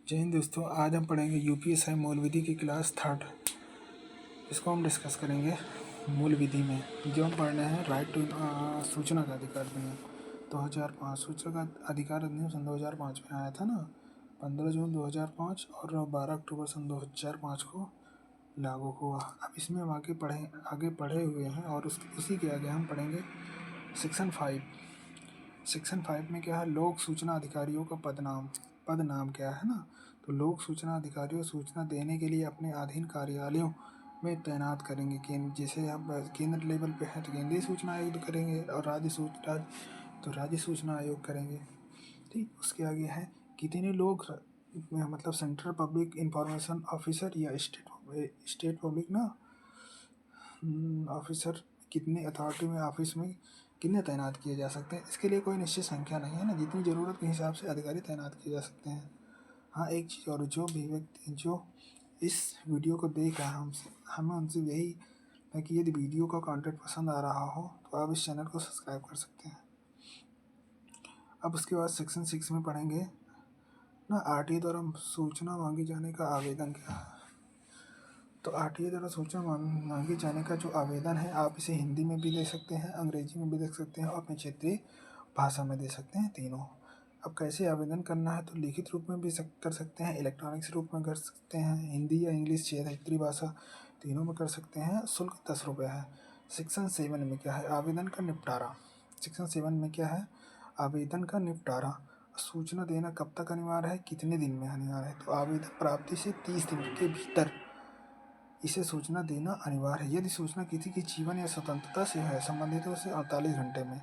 जय हिंद दोस्तों। आज हम पढ़ेंगे यूपीएसआई मूल विधि की क्लास थर्ड। इसको हम डिस्कस करेंगे मूल विधि में। जो हम पढ़ रहे हैं राइट टू सूचना का अधिकार अधिनियम 2005। सूचना का अधिकार अधिनियम सन 2005 में आया था ना, 15 जून 2005 और 12 अक्टूबर सन 2005 को लागू हुआ। अब इसमें हम आगे पढ़े हुए हैं और उसी के आगे हम पढ़ेंगे सेक्शन 5। सेक्शन 5 में क्या है, लोक सूचना अधिकारियों का पद नाम क्या है ना। तो लोक सूचना अधिकारियों सूचना देने के लिए अपने अधीन कार्यालयों में तैनात करेंगे। जैसे अब केंद्र लेवल पे है तो केंद्रीय सूचना आयोग करेंगे और राज्य सूचना आयोग करेंगे। ठीक, उसके आगे है कितने लोग मतलब सेंट्रल पब्लिक इंफॉर्मेशन ऑफिसर या स्टेट पब्लिक ना ऑफिसर कितने अथॉरिटी में ऑफिस में कितने तैनात किए जा सकते हैं। इसके लिए कोई निश्चित संख्या नहीं है ना, जितनी ज़रूरत के हिसाब से अधिकारी तैनात किए जा सकते हैं। हाँ, एक चीज़ और, जो भी व्यक्ति जो इस वीडियो को देख रहा है हमें उनसे यही है कि यदि वीडियो का कंटेंट पसंद आ रहा हो तो आप इस चैनल को सब्सक्राइब कर सकते हैं। अब उसके बाद सेक्शन 6 में पढ़ेंगे ना, आरटीए द्वारा सूचना मांगे जाने का आवेदन क्या है। तो आरटीए द्वारा सूचना मांगे जाने का जो आवेदन है, आप इसे हिंदी में भी दे सकते हैं, अंग्रेजी में भी दे सकते हैं और अपने क्षेत्रीय भाषा में दे सकते हैं, तीनों। अब कैसे आवेदन करना है, तो लिखित रूप में भी कर सकते हैं, इलेक्ट्रॉनिक्स रूप में कर सकते हैं, हिंदी या इंग्लिश क्षेत्रीय भाषा तीनों में कर सकते हैं। शुल्क 10 रुपये है। सेक्शन 7 में क्या है, आवेदन का निपटारा। सेक्शन 7 में क्या है, आवेदन का निपटारा। सूचना देना कब तक अनिवार्य है, कितने दिन में अनिवार्य है। तो आवेदन प्राप्ति से 30 दिन के भीतर इसे सूचना देना अनिवार्य है। यदि सूचना किसी की जीवन या स्वतंत्रता से है संबंधित है उसे 48 घंटे में।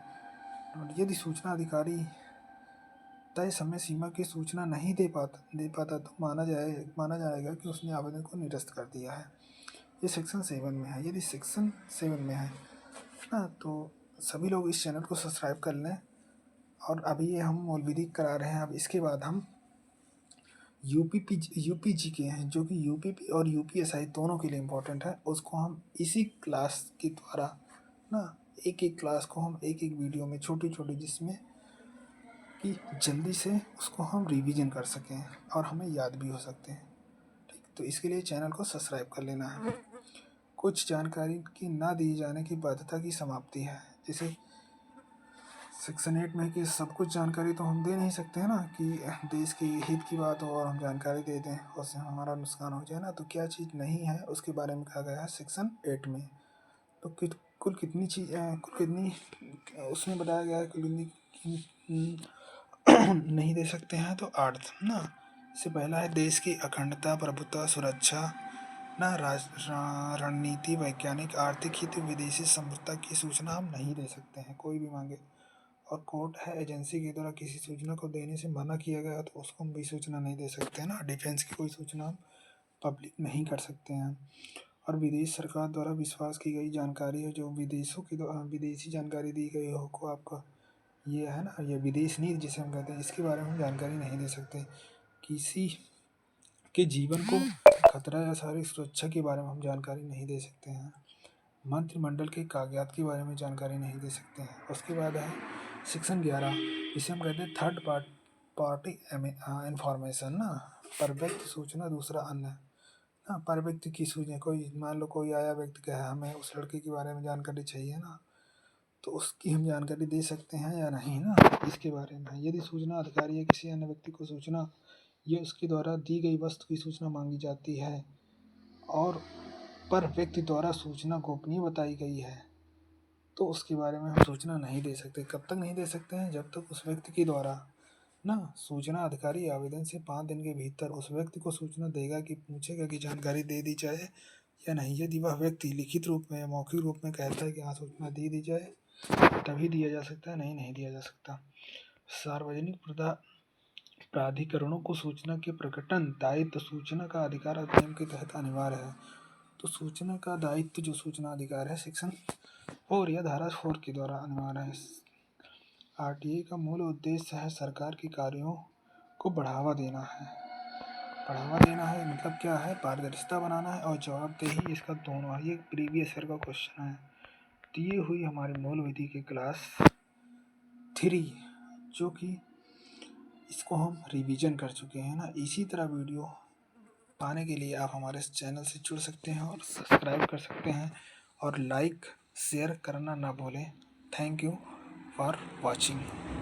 और यदि सूचना अधिकारी तय समय सीमा की सूचना नहीं दे पाता तो माना जाएगा कि उसने आवेदन को निरस्त कर दिया है। ये सेक्शन 7 में है। यदि सेक्शन 7 में है ना, तो सभी लोग इस चैनल को सब्सक्राइब कर लें। और अभी ये हम मूल विधि करा रहे हैं। अब इसके बाद हम यूपी के हैं, जो कि यूपीपी और यूपीएसआई दोनों के लिए इम्पोर्टेंट है। उसको हम इसी क्लास के द्वारा ना, एक एक क्लास को हम एक एक वीडियो में छोटी छोटी, जिसमें कि जल्दी से उसको हम रिवीजन कर सकें और हमें याद भी हो सकते हैं। ठीक, तो इसके लिए चैनल को सब्सक्राइब कर लेना है। कुछ जानकारी की ना दिए जाने की बाध्यता की समाप्ति है। जैसे सेक्शन 8 में कि सब कुछ जानकारी तो हम दे नहीं सकते हैं ना, कि देश के हित की बात हो और हम जानकारी दे दें, उससे हमारा नुकसान हो जाए ना। तो क्या चीज़ नहीं है उसके बारे में कहा गया है सेक्शन 8 में। तो कुल कितनी उसमें बताया गया है, कुल कितनी नहीं दे सकते हैं। तो 8 ना। इससे पहला है देश की अखंडता, प्रभुत्व, सुरक्षा ना, रणनीति, वैज्ञानिक, आर्थिक हित, विदेशी संप्रभुता की सूचना हम नहीं दे सकते हैं, कोई भी मांगे। और कोर्ट है, एजेंसी के द्वारा किसी सूचना को देने से मना किया गया तो उसको हम भी सूचना नहीं दे सकते हैं ना। डिफेंस की कोई सूचना हम पब्लिक नहीं कर सकते हैं। और विदेश सरकार द्वारा विश्वास की गई जानकारी है, जो विदेशों की विदेशी जानकारी दी गई हो को आपका ये है ना, ये विदेश नीति जिसे हम कहते हैं, इसके बारे में हम जानकारी नहीं दे सकते। किसी के जीवन को खतरा या शारीरिक सुरक्षा के बारे में हम जानकारी नहीं दे सकते हैं। मंत्रिमंडल के कागजात के बारे में जानकारी नहीं दे सकते हैं। उसके बाद है सेक्शन 11, इसे हम कहते हैं थर्ड पार्टी इंफॉर्मेशन ना। पर व्यक्ति सूचना, दूसरा अन्य ना। पर व्यक्ति की सूचना, कोई मान लो कोई आया व्यक्ति कहे हमें उस लड़के के बारे में जानकारी चाहिए ना, तो उसकी हम जानकारी दे सकते हैं या नहीं ना, इसके बारे में। यदि सूचना अधिकारी या किसी अन्य व्यक्ति को सूचना या उसके द्वारा दी गई वस्तु की सूचना मांगी जाती है और पर व्यक्ति द्वारा सूचना गोपनीय बताई गई है, तो उसके बारे में हम सूचना नहीं दे सकते। कब तक नहीं दे सकते हैं, जब तक उस व्यक्ति के द्वारा ना सूचना अधिकारी आवेदन से 5 दिन के भीतर उस व्यक्ति को सूचना देगा कि पूछेगा कि जानकारी दे दी जाए या नहीं। यदि वह व्यक्ति लिखित रूप में या मौखिक रूप में कहता है कि हाँ सूचना दे दी जाए, तभी दिया जा सकता है, नहीं दिया जा सकता। सार्वजनिक प्राधिकरणों को सूचना के प्रकटन दायित्व सूचना का अधिकार अधिनियम के तहत अनिवार्य है। तो सूचना का दायित्व जो सूचना अधिकार है सेक्शन 4 या धारा 4 के द्वारा अनिवार्य है। आरटीए का मूल उद्देश्य है सरकार के कार्यों को बढ़ावा देना है। मतलब क्या है, पारदर्शिता बनाना है और जवाबदेही, इसका दोनों है। ये प्रीवियस ईयर का क्वेश्चन है। तो ये हुई हमारी मूल विधि की क्लास 3, जो कि इसको हम रिवीजन कर चुके हैं ना। इसी तरह वीडियो पाने के लिए आप हमारे इस चैनल से जुड़ सकते हैं और सब्सक्राइब कर सकते हैं और लाइक शेयर करना ना भूलें। Thank you for watching.